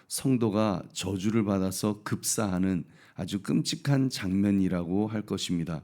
성도가 저주를 받아서 급사하는 아주 끔찍한 장면이라고 할 것입니다.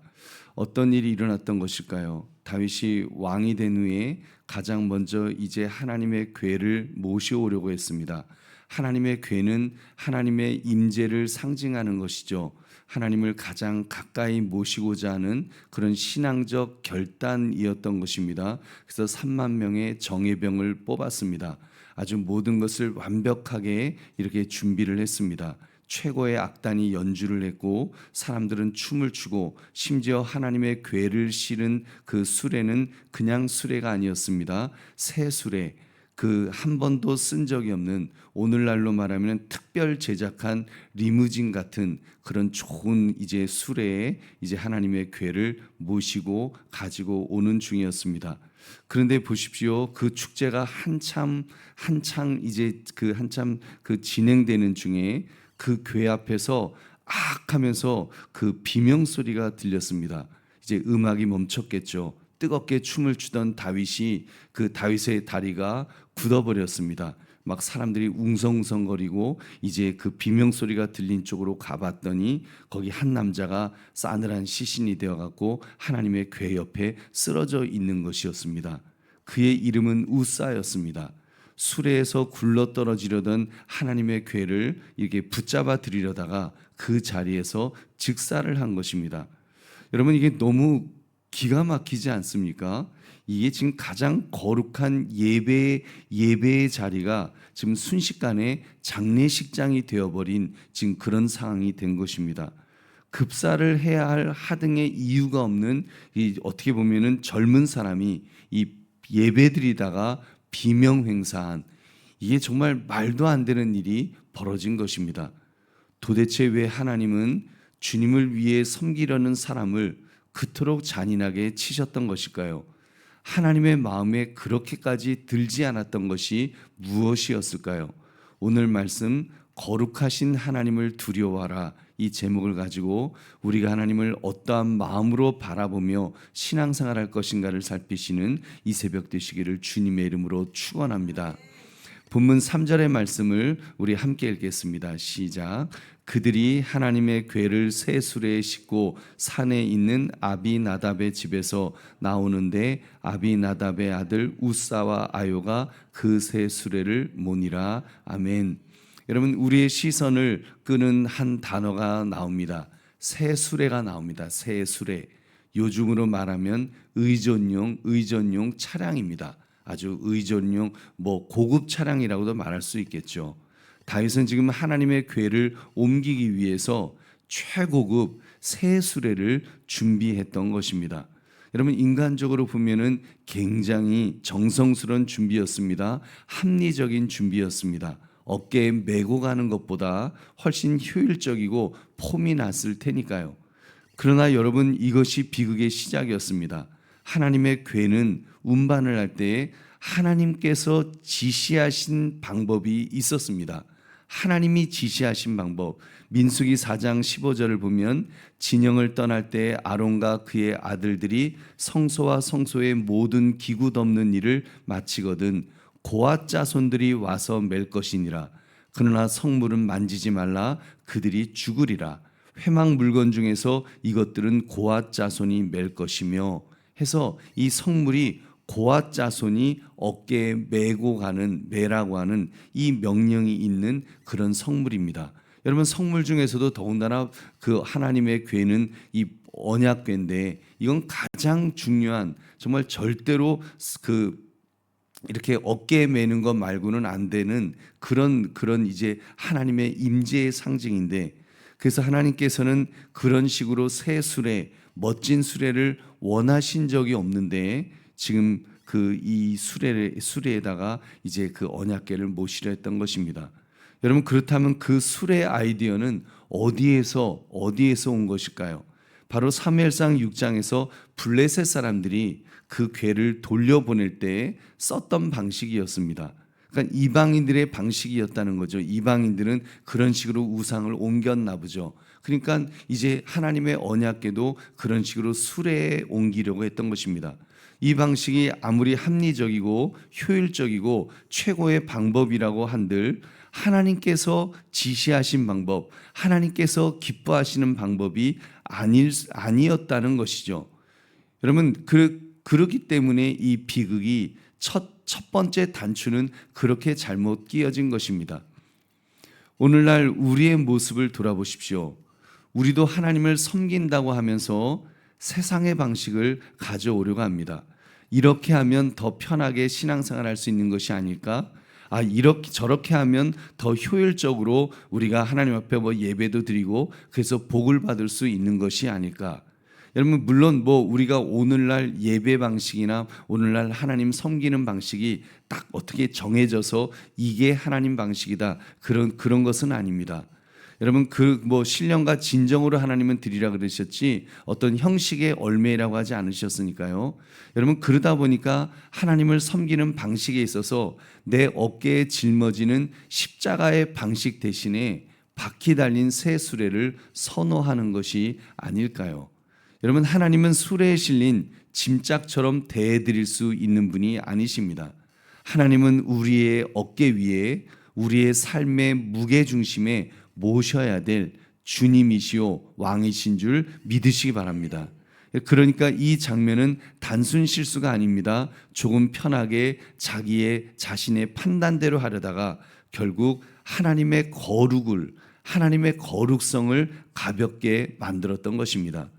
어떤 일이 일어났던 것일까요? 다윗이 왕이 된 후에 가장 먼저 이제 하나님의 궤를 모셔오려고 했습니다. 하나님의 궤는 하나님의 임재를 상징하는 것이죠. 하나님을 가장 가까이 모시고자 하는 그런 신앙적 결단이었던 것입니다. 그래서 3만 명의 정예병을 뽑았습니다. 아주 모든 것을 완벽하게 이렇게 준비를 했습니다. 최고의 악단이 연주를 했고 사람들은 춤을 추고 심지어 하나님의 궤를 실은 그 수레는 그냥 수레가 아니었습니다. 새 수레, 그 한 번도 쓴 적이 없는, 오늘날로 말하면 특별 제작한 리무진 같은 그런 좋은 이제 수레에 이제 하나님의 궤를 모시고 가지고 오는 중이었습니다. 그런데 보십시오. 그 축제가 한참 진행되는 중에 그 궤 앞에서 악 하면서 그 비명 소리가 들렸습니다. 이제 음악이 멈췄겠죠. 뜨겁게 춤을 추던 다윗이, 그 다윗의 다리가 굳어버렸습니다. 막 사람들이 웅성웅성거리고 이제 그 비명 소리가 들린 쪽으로 가봤더니 거기 한 남자가 싸늘한 시신이 되어갖고 하나님의 궤 옆에 쓰러져 있는 것이었습니다. 그의 이름은 우사였습니다. 수레에서 굴러떨어지려던 하나님의 궤를 이렇게 붙잡아 들이려다가 그 자리에서 즉사를 한 것입니다. 여러분, 이게 너무 기가 막히지 않습니까? 이게 지금 가장 거룩한 예배의 자리가 지금 순식간에 장례식장이 되어버린 지금 그런 상황이 된 것입니다. 급사를 해야 할 하등의 이유가 없는, 이 어떻게 보면은 젊은 사람이 이 예배드리다가 비명 행사한, 이게 정말 말도 안 되는 일이 벌어진 것입니다. 도대체 왜 하나님은 주님을 위해 섬기려는 사람을 그토록 잔인하게 치셨던 것일까요? 하나님의 마음에 그렇게까지 들지 않았던 것이 무엇이었을까요? 오늘 말씀 거룩하신 하나님을 두려워하라, 이 제목을 가지고 우리가 하나님을 어떠한 마음으로 바라보며 신앙생활할 것인가를 살피시는 이 새벽 되시기를 주님의 이름으로 축원합니다. 본문 3절의 말씀을 우리 함께 읽겠습니다. 시작. 그들이 하나님의 궤를 새 수레에 싣고 산에 있는 아비나답의 집에서 나오는데 아비나답의 아들 우사와 아요가 그 새 수레를 모니라. 아멘. 여러분, 우리의 시선을 끄는 한 단어가 나옵니다. 새 수레가 나옵니다. 새 수레. 요즘으로 말하면 의전용 차량입니다. 아주 의전용 고급 차량이라고도 말할 수 있겠죠. 다윗은 지금 하나님의 궤를 옮기기 위해서 최고급 새 수레를 준비했던 것입니다. 여러분, 인간적으로 보면은 굉장히 정성스러운 준비였습니다. 합리적인 준비였습니다. 어깨에 메고 가는 것보다 훨씬 효율적이고 폼이 났을 테니까요. 그러나 여러분, 이것이 비극의 시작이었습니다. 하나님의 궤는 운반을 할 때에 하나님께서 지시하신 방법이 있었습니다. 하나님이 지시하신 방법, 민수기 4장 15절을 보면 진영을 떠날 때 아론과 그의 아들들이 성소와 성소의 모든 기구 덮는 일을 마치거든 고앗 자손들이 와서 맬 것이니라. 그러나 성물은 만지지 말라, 그들이 죽으리라. 회막 물건 중에서 이것들은 고앗 자손이 맬 것이며 해서 이 성물이 고앗 자손이 어깨에 메고 가는, 메라고 하는 이 명령이 있는 그런 성물입니다. 여러분, 성물 중에서도 더군다나 그 하나님의 궤는 이 언약궤인데 이건 가장 중요한, 정말 절대로 이렇게 어깨에 메는 것 말고는 안 되는 그런 이제 하나님의 임재의 상징인데, 그래서 하나님께서는 그런 식으로 새 수레, 멋진 수레를 원하신 적이 없는데 지금 이 수레에다가 이제 그 언약궤를 모시려 했던 것입니다. 여러분, 그렇다면 그 수레 아이디어는 어디에서 온 것일까요? 바로 사무엘상 6장에서 블레셋 사람들이 그 궤를 돌려보낼 때 썼던 방식이었습니다. 그러니까 이방인들의 방식이었다는 거죠. 이방인들은 그런 식으로 우상을 옮겼나 보죠. 그러니까 이제 하나님의 언약궤도 그런 식으로 수레에 옮기려고 했던 것입니다. 이 방식이 아무리 합리적이고 효율적이고 최고의 방법이라고 한들 하나님께서 지시하신 방법, 하나님께서 기뻐하시는 방법이 아니었다는 것이죠. 여러분, 그렇기 때문에 이 비극이 첫 번째 단추는 그렇게 잘못 끼어진 것입니다. 오늘날 우리의 모습을 돌아보십시오. 우리도 하나님을 섬긴다고 하면서 세상의 방식을 가져오려고 합니다. 이렇게 하면 더 편하게 신앙생활 할 수 있는 것이 아닐까? 이렇게 저렇게 하면 더 효율적으로 우리가 하나님 앞에 예배도 드리고 그래서 복을 받을 수 있는 것이 아닐까? 여러분, 물론 우리가 오늘날 예배 방식이나 오늘날 하나님 섬기는 방식이 딱 어떻게 정해져서 이게 하나님 방식이다, 그런 것은 아닙니다. 여러분, 신령과 진정으로 하나님은 드리라 그러셨지 어떤 형식의 얽매이라고 하지 않으셨으니까요. 여러분, 그러다 보니까 하나님을 섬기는 방식에 있어서 내 어깨에 짊어지는 십자가의 방식 대신에 바퀴 달린 새 수레를 선호하는 것이 아닐까요? 여러분, 하나님은 수레에 실린 짐짝처럼 대해드릴 수 있는 분이 아니십니다. 하나님은 우리의 어깨 위에 우리의 삶의 무게중심에 모셔야 될 주님이시요 왕이신 줄 믿으시기 바랍니다. 그러니까 이 장면은 단순 실수가 아닙니다. 조금 편하게 자신의 판단대로 하려다가 결국 하나님의 거룩성을 가볍게 만들었던 것입니다.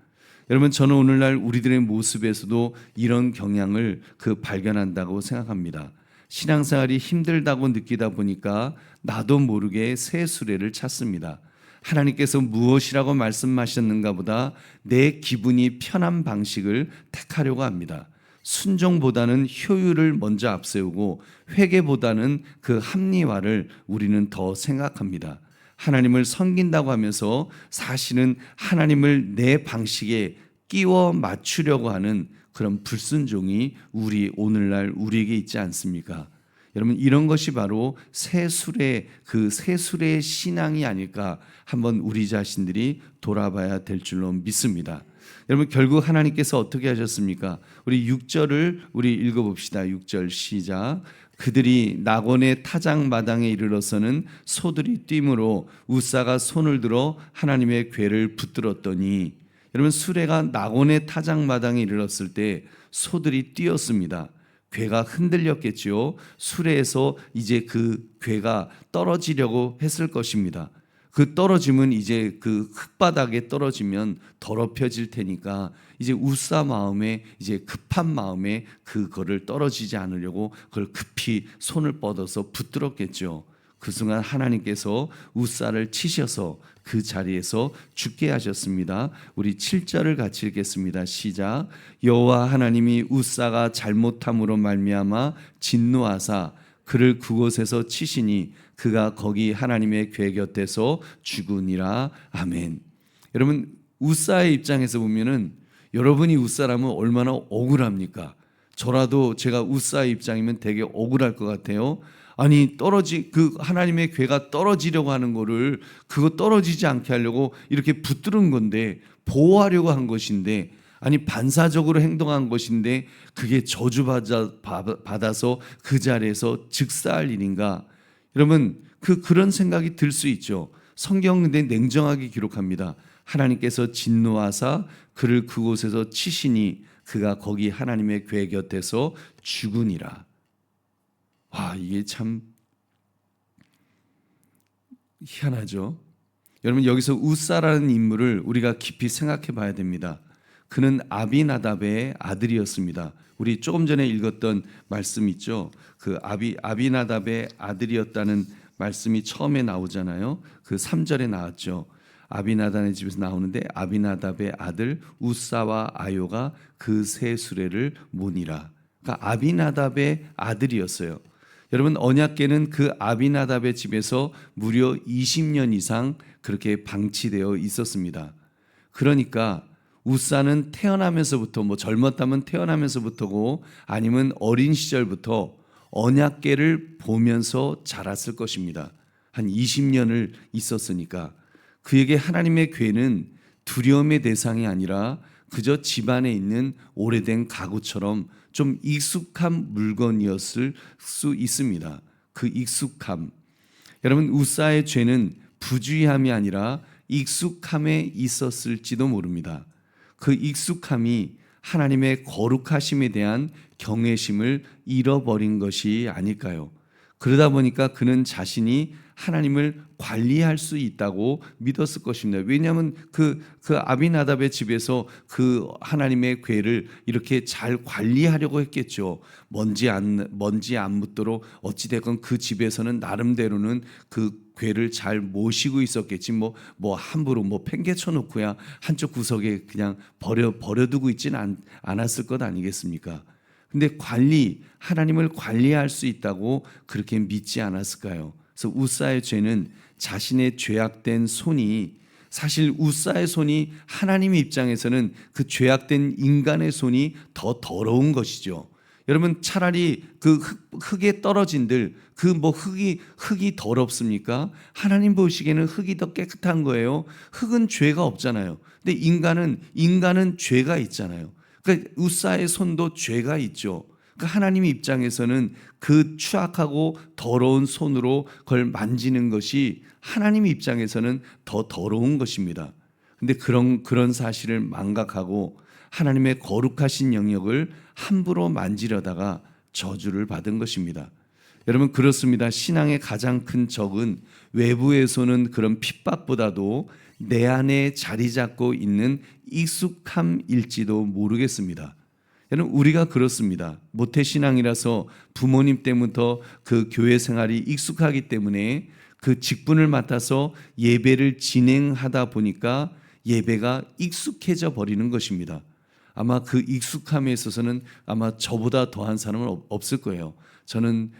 여러분, 저는 오늘날 우리들의 모습에서도 이런 경향을 발견한다고 생각합니다. 신앙생활이 힘들다고 느끼다 보니까 나도 모르게 새 수레를 찾습니다. 하나님께서 무엇이라고 말씀하셨는가 보다 내 기분이 편한 방식을 택하려고 합니다. 순종보다는 효율을 먼저 앞세우고 회개보다는 그 합리화를 우리는 더 생각합니다. 하나님을 섬긴다고 하면서 사실은 하나님을 내 방식에 끼워 맞추려고 하는 그런 불순종이 오늘날 우리에게 있지 않습니까? 여러분, 이런 것이 바로 새 수레의 신앙이 아닐까 한번 우리 자신들이 돌아봐야 될 줄로 믿습니다. 여러분, 결국 하나님께서 어떻게 하셨습니까? 우리 6절을 읽어봅시다. 6절 시작. 그들이 낙원의 타작마당에 이르러서는 소들이 뛰므로 웃사가 손을 들어 하나님의 궤를 붙들었더니, 여러분, 수레가 낙원의 타작마당에 이르렀을 때 소들이 뛰었습니다. 궤가 흔들렸겠지요. 수레에서 이제 그 궤가 떨어지려고 했을 것입니다. 떨어지면 이제 흙바닥에 떨어지면 더럽혀질 테니까 이제 웃사 마음에 이제 급한 마음에 그거를 떨어지지 않으려고 그걸 급히 손을 뻗어서 붙들었겠죠. 그 순간 하나님께서 웃사를 치셔서 그 자리에서 죽게 하셨습니다. 우리 7절을 같이 읽겠습니다. 시작. 여호와 하나님이 웃사가 잘못함으로 말미암아 진노하사 그를 그곳에서 치시니 그가 거기 하나님의 궤 곁에서 죽으니라. 아멘. 여러분, 웃사의 입장에서 보면은 여러분이 웃사라면 얼마나 억울합니까? 저라도 제가 웃사의 입장이면 되게 억울할 것 같아요. 아니, 하나님의 궤가 떨어지려고 하는 거를 그거 떨어지지 않게 하려고 이렇게 붙드는 건데, 보호하려고 한 것인데, 아니 반사적으로 행동한 것인데 그게 저주받아서 그 자리에서 즉사할 일인가? 여러분, 그런 생각이 들 수 있죠. 성경은 근데 냉정하게 기록합니다. 하나님께서 진노하사 그를 그곳에서 치시니 그가 거기 하나님의 궤 곁에서 죽으니라. 와, 이게 참 희한하죠. 여러분, 여기서 웃사라는 인물을 우리가 깊이 생각해 봐야 됩니다. 그는 아비나답의 아들이었습니다. 우리 조금 전에 읽었던 말씀 있죠. 아비나답의 아들이었다는 말씀이 처음에 나오잖아요. 3절에 나왔죠. 아비나답의 집에서 나오는데 아비나답의 아들 웃사와 아요가 그 세 수레를 모니라. 그러니까 아비나답의 아들이었어요. 여러분, 언약궤는 그 아비나답의 집에서 무려 20년 이상 그렇게 방치되어 있었습니다. 그러니까 웃사는 태어나면서부터 젊었다면 태어나면서부터고 아니면 어린 시절부터 언약궤를 보면서 자랐을 것입니다. 한 20년을 있었으니까 그에게 하나님의 궤는 두려움의 대상이 아니라 그저 집안에 있는 오래된 가구처럼 좀 익숙한 물건이었을 수 있습니다. 그 익숙함. 여러분, 우사의 죄는 부주의함이 아니라 익숙함에 있었을지도 모릅니다. 그 익숙함이 하나님의 거룩하심에 대한 경외심을 잃어버린 것이 아닐까요? 그러다 보니까 그는 자신이 하나님을 관리할 수 있다고 믿었을 것입니다. 왜냐하면 그 아비나답의 집에서 그 하나님의 궤를 이렇게 잘 관리하려고 했겠죠. 먼지 안 묻도록 어찌됐건 그 집에서는 나름대로는 그 궤를 잘 모시고 있었겠지. 뭐 함부로 팽개쳐 놓고야 한쪽 구석에 그냥 버려두고 있지는 않았을 것 아니겠습니까? 근데 하나님을 관리할 수 있다고 그렇게 믿지 않았을까요? 그래서 우사의 죄는 자신의 죄악된 손이, 사실 우사의 손이 하나님의 입장에서는 그 죄악된 인간의 손이 더 더러운 것이죠. 여러분, 차라리 그 흙에 떨어진들 흙이 더럽습니까? 하나님 보시기에는 흙이 더 깨끗한 거예요. 흙은 죄가 없잖아요. 근데 인간은 죄가 있잖아요. 그러니까 우사의 손도 죄가 있죠. 그러니까 하나님의 입장에서는 그 추악하고 더러운 손으로 그걸 만지는 것이 하나님의 입장에서는 더 더러운 것입니다. 근데 그런 사실을 망각하고 하나님의 거룩하신 영역을 함부로 만지려다가 저주를 받은 것입니다. 여러분, 그렇습니다. 신앙의 가장 큰 적은 외부에서는 그런 핍박보다도 내 안에 자리 잡고 있는 익숙함일지도 모르겠습니다. 여러분, 우리가 그렇습니다. 모태신앙이라서 부모님 때부터 그 교회 생활이 익숙하기 때문에 그 직분을 맡아서 예배를 진행하다 보니까 예배가 익숙해져 버리는 것입니다. 아마 그 익숙함에 있어서는 아마 저보다 더한 사람은 없을 거예요.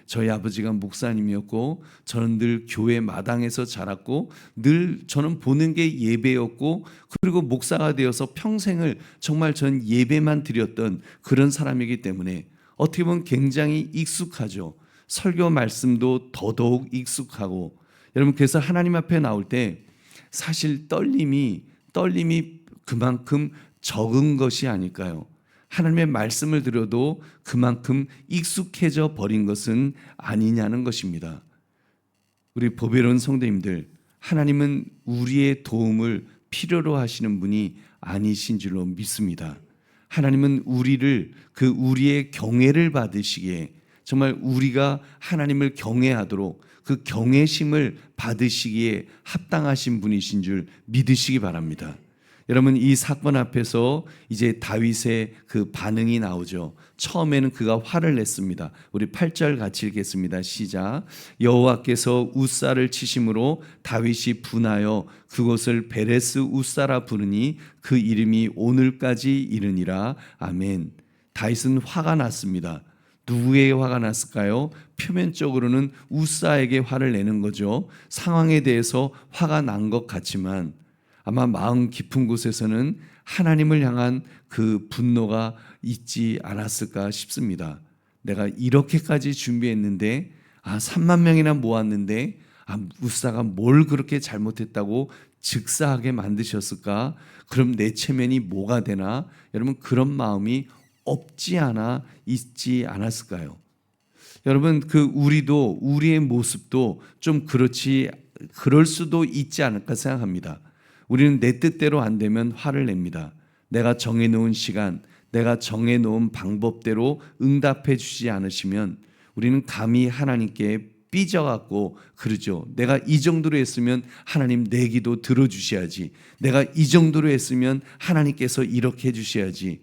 저희 아버지가 목사님이었고, 저는 늘 교회 마당에서 자랐고, 늘 저는 보는 게 예배였고, 그리고 목사가 되어서 평생을 정말 전 예배만 드렸던 그런 사람이기 때문에 어떻게 보면 굉장히 익숙하죠. 설교 말씀도 더더욱 익숙하고, 여러분, 그래서 하나님 앞에 나올 때 사실 떨림이 그만큼 적은 것이 아닐까요? 하나님의 말씀을 들어도 그만큼 익숙해져 버린 것은 아니냐는 것입니다. 우리 보배로운 성도님들, 하나님은 우리의 도움을 필요로 하시는 분이 아니신 줄로 믿습니다. 하나님은 우리의 경외를 받으시기에, 정말 우리가 하나님을 경외하도록 그 경외심을 받으시기에 합당하신 분이신 줄 믿으시기 바랍니다. 여러분, 이 사건 앞에서 이제 다윗의 그 반응이 나오죠. 처음에는 그가 화를 냈습니다. 우리 8절 같이 읽겠습니다. 시작. 여호와께서 우사를 치심으로 다윗이 분하여 그곳을 베레스 우사라 부르니 그 이름이 오늘까지 이르니라. 아멘. 다윗은 화가 났습니다. 누구에게 화가 났을까요? 표면적으로는 우사에게 화를 내는 거죠. 상황에 대해서 화가 난 것 같지만 아마 마음 깊은 곳에서는 하나님을 향한 그 분노가 있지 않았을까 싶습니다. 내가 이렇게까지 준비했는데 3만 명이나 모았는데 우사가 뭘 그렇게 잘못했다고 즉사하게 만드셨을까? 그럼 내 체면이 뭐가 되나? 여러분, 그런 마음이 없지 않아 있지 않았을까요? 여러분, 우리도 우리의 모습도 좀 그럴 수도 있지 않을까 생각합니다. 우리는 내 뜻대로 안 되면 화를 냅니다. 내가 정해놓은 시간, 내가 정해놓은 방법대로 응답해 주지 않으시면 우리는 감히 하나님께 삐져갖고 그러죠. 내가 이 정도로 했으면 하나님 내 기도 들어주셔야지. 내가 이 정도로 했으면 하나님께서 이렇게 해주셔야지.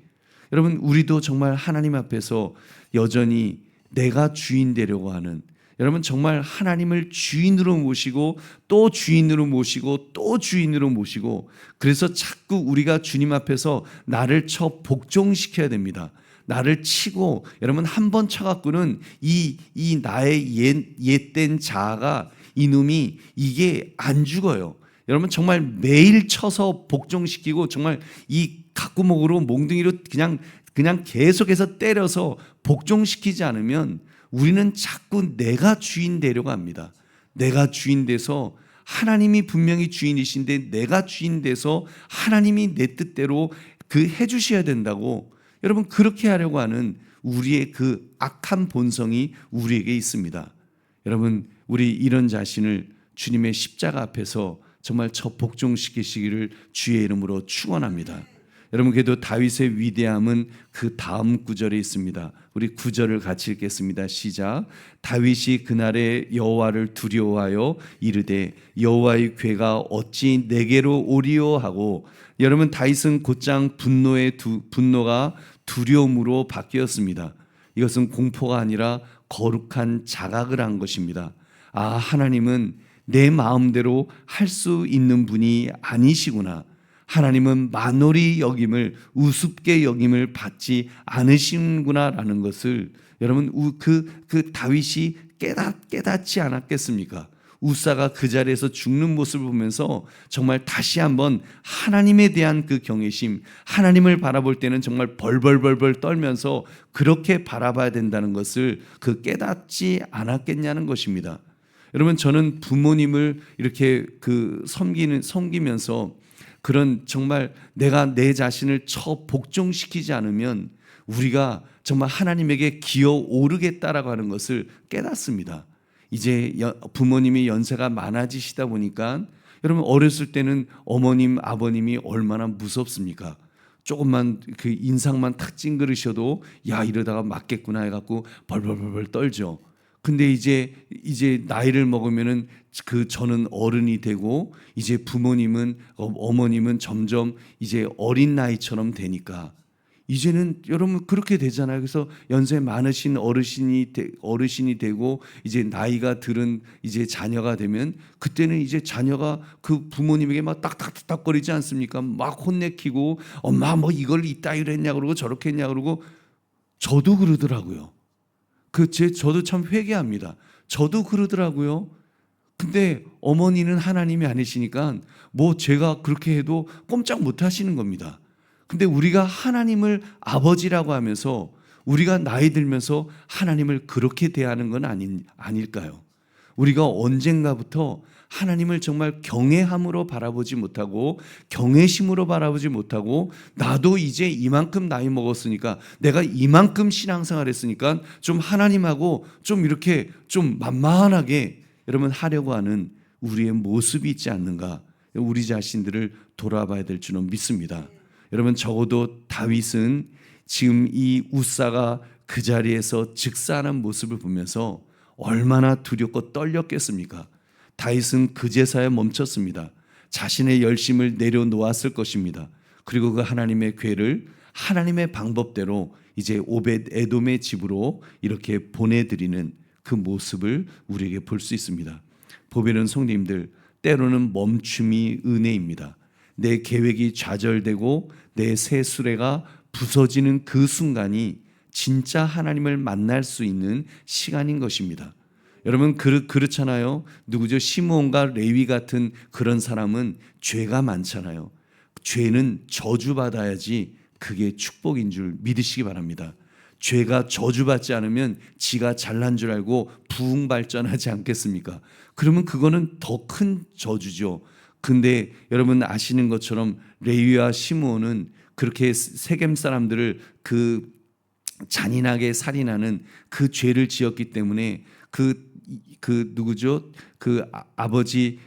여러분, 우리도 정말 하나님 앞에서 여전히 내가 주인 되려고 하는, 여러분, 정말 하나님을 주인으로 모시고 또 주인으로 모시고 또 주인으로 모시고, 그래서 자꾸 우리가 주님 앞에서 나를 복종시켜야 됩니다. 나를 치고, 여러분, 한 번 쳐갖고는 이 나의 옛된 자아가, 이놈이 이게 안 죽어요. 여러분, 정말 매일 쳐서 복종시키고 정말 이 가꾸목으로 몽둥이로 그냥 계속해서 때려서 복종시키지 않으면 우리는 자꾸 내가 주인 되려고 합니다. 내가 주인 돼서, 하나님이 분명히 주인이신데 내가 주인 돼서 하나님이 내 뜻대로 해주셔야 된다고, 여러분, 그렇게 하려고 하는 우리의 그 악한 본성이 우리에게 있습니다. 여러분, 우리 이런 자신을 주님의 십자가 앞에서 정말 복종시키시기를 주의 이름으로 축원합니다. 여러분, 그래도 다윗의 위대함은 그 다음 구절에 있습니다. 우리 구절을 같이 읽겠습니다. 시작. 다윗이 그날에 여호와를 두려워하여 이르되 여호와의 궤가 어찌 내게로 오리요 하고, 여러분, 다윗은 곧장 분노가 두려움으로 바뀌었습니다. 이것은 공포가 아니라 거룩한 자각을 한 것입니다. 아, 하나님은 내 마음대로 할 수 있는 분이 아니시구나. 하나님은 만홀히 여김을, 우습게 여김을 받지 않으시는구나라는 것을 여러분, 그 다윗이 깨닫지 않았겠습니까? 우사가 그 자리에서 죽는 모습을 보면서 정말 다시 한번 하나님에 대한 그 경외심, 하나님을 바라볼 때는 정말 벌벌벌 떨면서 그렇게 바라봐야 된다는 것을 깨닫지 않았겠냐는 것입니다. 여러분, 저는 부모님을 이렇게 섬기면서 그런 정말 내가 내 자신을 복종시키지 않으면 우리가 정말 하나님에게 기어 오르겠다라고 하는 것을 깨닫습니다. 이제 부모님이 연세가 많아지시다 보니까 여러분, 어렸을 때는 어머님, 아버님이 얼마나 무섭습니까? 조금만 그 인상만 탁 찡그르셔도 야, 이러다가 맞겠구나 해갖고 벌벌벌 떨죠. 근데 이제 나이를 먹으면은 저는 어른이 되고 이제 부모님은 어머님은 점점 이제 어린 나이처럼 되니까 이제는 여러분 그렇게 되잖아요. 그래서 연세 많으신 어르신이 되고 이제 나이가 들은 이제 자녀가 되면 그때는 이제 자녀가 그 부모님에게 막 딱딱딱거리지 않습니까? 막 혼내키고 엄마 뭐 이걸 이따위로 했냐 그러고 저렇게 했냐 그러고. 저도 그러더라고요. 저도 참 회개합니다. 저도 그러더라고요. 근데 어머니는 하나님이 아니시니까 뭐 제가 그렇게 해도 꼼짝 못 하시는 겁니다. 근데 우리가 하나님을 아버지라고 하면서 우리가 나이 들면서 하나님을 그렇게 대하는 건 아닐까요? 우리가 언젠가부터 하나님을 정말 경외함으로 바라보지 못하고 경외심으로 바라보지 못하고 나도 이제 이만큼 나이 먹었으니까 내가 이만큼 신앙생활 했으니까 좀 하나님하고 좀 이렇게 좀 만만하게 여러분 하려고 하는 우리의 모습이 있지 않는가, 우리 자신들을 돌아봐야 될 줄은 믿습니다. 여러분, 적어도 다윗은 지금 이 우사가 그 자리에서 즉사하는 모습을 보면서 얼마나 두렵고 떨렸겠습니까? 다윗은 그 제사에 멈췄습니다. 자신의 열심을 내려놓았을 것입니다. 그리고 그 하나님의 궤를 하나님의 방법대로 이제 오벳 에돔의 집으로 이렇게 보내드리는 그 모습을 우리에게 볼 수 있습니다. 보배는 성도님들, 때로는 멈춤이 은혜입니다. 내 계획이 좌절되고 내 새 수레가 부서지는 그 순간이 진짜 하나님을 만날 수 있는 시간인 것입니다. 여러분, 그렇잖아요. 누구죠? 시므온과 레위 같은 그런 사람은 죄가 많잖아요. 죄는 저주받아야지 그게 축복인 줄 믿으시기 바랍니다. 죄가 저주받지 않으면 지가 잘난 줄 알고 부흥 발전하지 않겠습니까? 그러면 그거는 더 큰 저주죠. 근데 여러분 아시는 것처럼 레위와 시므온은 그렇게 세겜 사람들을 그 잔인하게 살인하는 그 죄를 지었기 때문에 누구죠? 아버지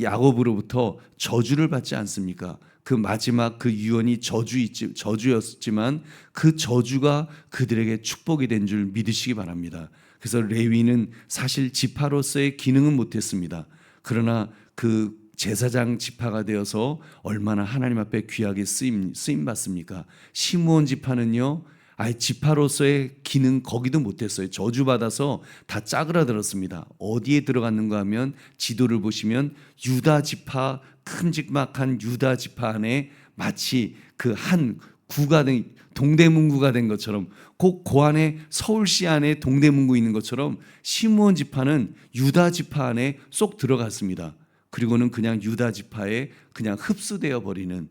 야곱으로부터 저주를 받지 않습니까? 그 마지막 그 유언이 저주였지만 그 저주가 그들에게 축복이 된 줄 믿으시기 바랍니다. 그래서 레위는 사실 지파로서의 기능은 못했습니다. 그러나 그 제사장 지파가 되어서 얼마나 하나님 앞에 귀하게 쓰임 받습니까? 시므온 지파는요, 아예 지파로서의 기능 거기도 못했어요. 저주받아서 다 짜그라들었습니다. 어디에 들어갔는가 하면 지도를 보시면 유다 지파, 큼직막한 유다 지파 안에 마치 그 한 구가 된 동대문구가 된 것처럼 그 안에 서울시 안에 동대문구 있는 것처럼 시므온 지파는 유다 지파 안에 쏙 들어갔습니다. 그리고는 그냥 유다 지파에 그냥 흡수되어 버리는,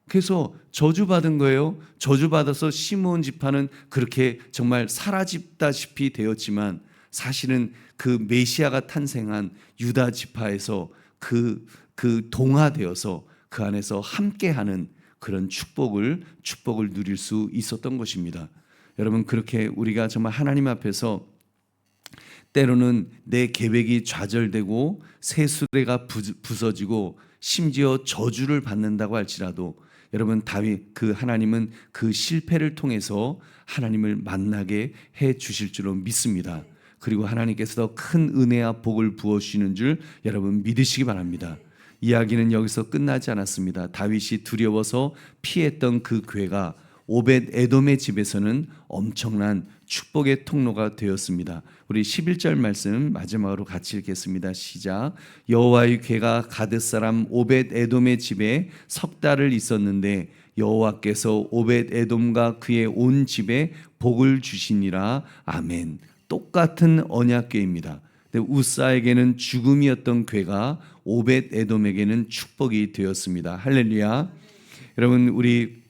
그래서 저주받은 거예요. 저주받아서 시므온 지파는 그렇게 정말 사라집다시피 되었지만 사실은 그 메시아가 탄생한 유다 지파에서 그 동화되어서 그 안에서 함께하는 그런 축복을 누릴 수 있었던 것입니다. 여러분, 그렇게 우리가 정말 하나님 앞에서 때로는 내 계획이 좌절되고 새수레가 부서지고 심지어 저주를 받는다고 할지라도 여러분 하나님은 그 실패를 통해서 하나님을 만나게 해 주실 줄로 믿습니다. 그리고 하나님께서 더 큰 은혜와 복을 부어 주시는 줄 여러분 믿으시기 바랍니다. 이야기는 여기서 끝나지 않았습니다. 다윗이 두려워서 피했던 그 괴가 오벳 에돔의 집에서는 엄청난 축복의 통로가 되었습니다. 우리 11절 말씀 마지막으로 같이 읽겠습니다. 시작. 여호와의 괴가 가드 사람 오벳 에돔의 집에 석 달을 있었는데 여호와께서 오벳 에돔과 그의 온 집에 복을 주시니라. 아멘. 똑같은 언약궤입니다. 우사에게는 죽음이었던 궤가 오벳 에돔에게는 축복이 되었습니다. 할렐루야. 여러분, 우리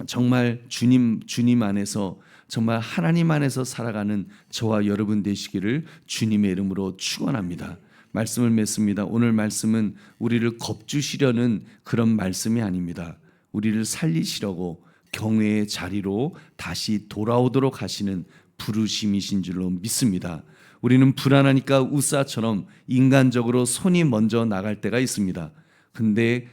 정말 주님 안에서, 정말 하나님 안에서 살아가는 저와 여러분 되시기를 주님의 이름으로 축원합니다. 말씀을 맺습니다. 오늘 말씀은 우리를 겁주시려는 그런 말씀이 아닙니다. 우리를 살리시려고 경외의 자리로 다시 돌아오도록 하시는 부르심이신 줄로 믿습니다. 우리는 불안하니까 우사처럼 인간적으로 손이 먼저 나갈 때가 있습니다. 근데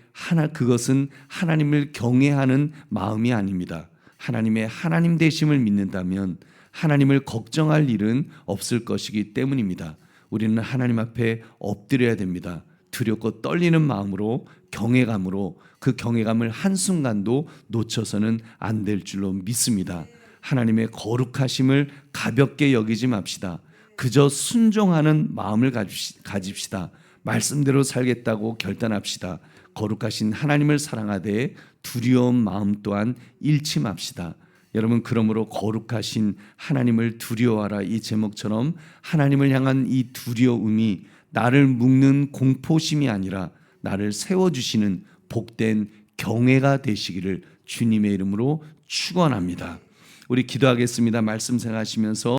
그것은 하나님을 경외하는 마음이 아닙니다. 하나님의 하나님 되심을 믿는다면 하나님을 걱정할 일은 없을 것이기 때문입니다. 우리는 하나님 앞에 엎드려야 됩니다. 두렵고 떨리는 마음으로, 경외감으로, 그 경외감을 한순간도 놓쳐서는 안 될 줄로 믿습니다. 하나님의 거룩하심을 가볍게 여기지 맙시다. 그저 순종하는 마음을 가집시다. 말씀대로 살겠다고 결단합시다. 거룩하신 하나님을 사랑하되 두려운 마음 또한 잃지 맙시다. 여러분, 그러므로 거룩하신 하나님을 두려워하라, 이 제목처럼 하나님을 향한 이 두려움이 나를 묶는 공포심이 아니라 나를 세워주시는 복된 경외가 되시기를 주님의 이름으로 축원합니다. 우리 기도하겠습니다. 말씀 생각하시면서